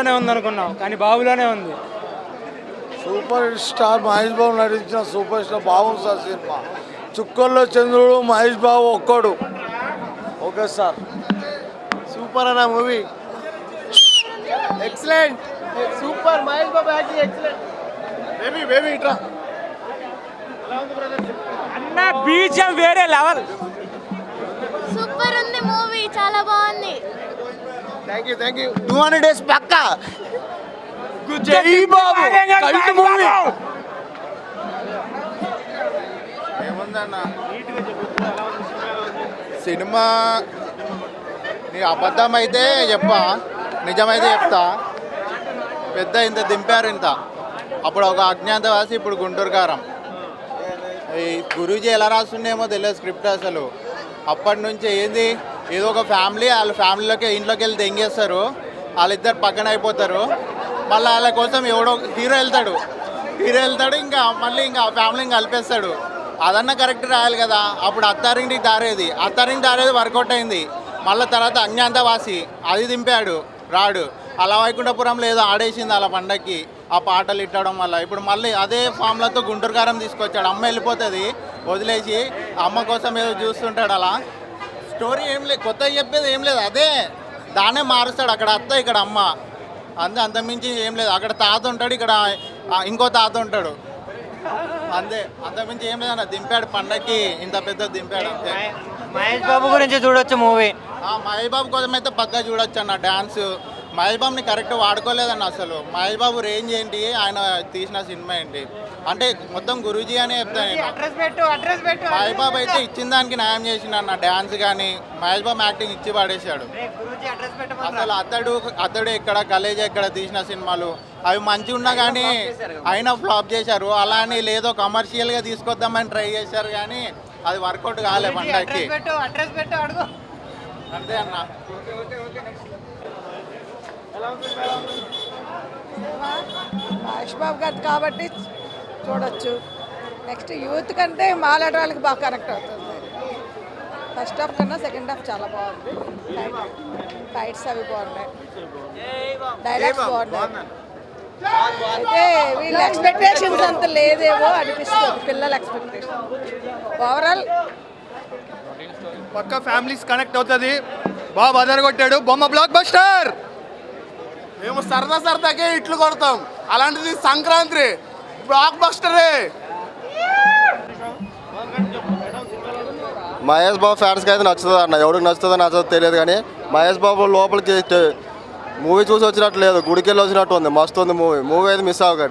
పుష్పలోనే ఉంది అనుకున్నాం, కానీ బాబులోనే ఉంది. సూపర్ స్టార్ మహేష్ బాబు నటించిన సూపర్ స్టార్ బాగుంది సార్ సినిమా. చుక్కల్లో చంద్రుడు మహేష్ బాబు ఒక్కడు. ఓకే సార్, సూపర్ అన్న movie, excellent, super. Mahesh Babu acting excellent. Baby ఇట్రా అన్న బీజం వేరే లెవెల్. సూపర్ ఉంది మూవీ, చాలా బాగుంది. థ్యాంక్ యూ 200 days పక్కా. జై బాబు కల్ట్ మూవీ. ఏముందన్న సినిమా, నీ అబద్ధం అయితే చెప్పా, నిజమైతే చెప్తా. పెద్ద ఇంత దింపారు ఇంత. అప్పుడు ఒక అజ్ఞాతవాసి, ఇప్పుడు గుంటూరు కారం. ఈ గురూజీ ఎలా రాస్తుండేమో తెలియదు స్క్రిప్ట్ అసలు. అప్పటి నుంచి ఏంది, ఏదో ఒక ఫ్యామిలీ, వాళ్ళ ఫ్యామిలీలోకి ఇంట్లోకి వెళ్ళి దెంగేస్తారు, వాళ్ళిద్దరు పక్కన అయిపోతారు. మళ్ళీ వాళ్ళ కోసం ఎవడో హీరో వెళ్తాడు, ఇంకా మళ్ళీ ఇంకా ఫ్యామిలీని కలిపేస్తాడు. అదన్నా కరెక్ట్ రాయాలి కదా. అప్పుడు అత్తారింటికి దారేది వర్కౌట్ అయింది. మళ్ళీ తర్వాత అజ్ఞాతవాసి అది దింపాడు, రాడు. అలా వైకుంఠపురంలో ఏదో ఆడేసింది అలా పండక్కి, ఆ పాటలు ఇట్టడం వల్ల. ఇప్పుడు మళ్ళీ అదే ఫామ్లతో గుంటూరు కారం తీసుకొచ్చాడు. అమ్మ వెళ్ళిపోతుంది వదిలేసి, అమ్మ కోసం ఏదో చూస్తుంటాడు. అలా స్టోరీ ఏం లేదు, కొత్తగా చెప్పేది ఏం లేదు, అదే దాన్నే మారుస్తాడు. అక్కడ అత్త, ఇక్కడ అమ్మ, అంతమించి ఏం లేదు. అక్కడ తాత ఉంటాడు, ఇక్కడ ఇంకో తాత ఉంటాడు, అంతే. అంతమించి ఏం లేదన్న. దింపాడు పండక్కి, ఇంత పెద్ద దింపాడు అంతే. మహేష్ బాబు గురించి చూడొచ్చు మూవీ. మహేష్ బాబు కోసం అయితే పక్కా చూడొచ్చు అన్న. డ్యాన్స్ మహేష్ బాబుని కరెక్ట్ వాడుకోలేదన్న అసలు. మహేష్ బాబు రేంజ్ ఏంటి, ఆయన తీసిన సినిమా ఏంటి అంటే మొత్తం గురూజీ అనే చెప్తాను. మహేష్ బాబు అయితే ఇచ్చిన దానికి న్యాయం చేసిన అన్న. డ్యాన్స్ కానీ మహేష్ బాబు యాక్టింగ్ ఇచ్చి పడేశాడు అసలు. అతడు ఎక్కడ, కలేజ్ ఎక్కడ తీసిన సినిమాలు అవి మంచిగా ఉన్నా కానీ అయినా ఫ్లాప్ చేశారు. అలా అని లేదో కమర్షియల్గా తీసుకొద్దామని ట్రై చేశారు, కానీ అది వర్కౌట్ కాలే పండగకి. అంతే అన్న. మహేష్ బాబు గారు కాబట్టి చూడొచ్చు. నెక్స్ట్ యూత్ కంటే మాలాడ వాళ్ళకి బాగా కనెక్ట్ అవుతుంది. ఫస్ట్ హాఫ్ కన్నా సెకండ్ హాఫ్ చాలా బాగుంది. ఫైట్స్ అవి బాగున్నాయి, డైలాగ్స్ బాగున్నాయి. అయితే వీళ్ళ ఎక్స్పెక్టేషన్స్ అంత లేదేమో అనిపిస్తుంది, పిల్లల ఎక్స్పెక్టేషన్. ఓవరాల్ పక్క ఫ్యామిలీస్ కనెక్ట్ అవుతుంది. బాబు అదరగొట్టాడు, బొమ్మ బ్లాక్ బస్టర్. మేము సరదాకే ఇట్లు కొడతాం, అలాంటిది సంక్రాంతి బ్లాక్ బస్టరే. మహేష్ బాబు ఫ్యాన్స్కి అయితే నచ్చుతుంది అన్న. ఎవరికి నచ్చుతుందో నచ్చదో తెలియదు, కానీ మహేష్ బాబు లోపలికి మూవీ చూసి వచ్చినట్టు లేదు, గుడికి వెళ్ళి వచ్చినట్టు ఉంది. మస్తు ఉంది మూవీ అయితే మిస్ అవ్వకండి.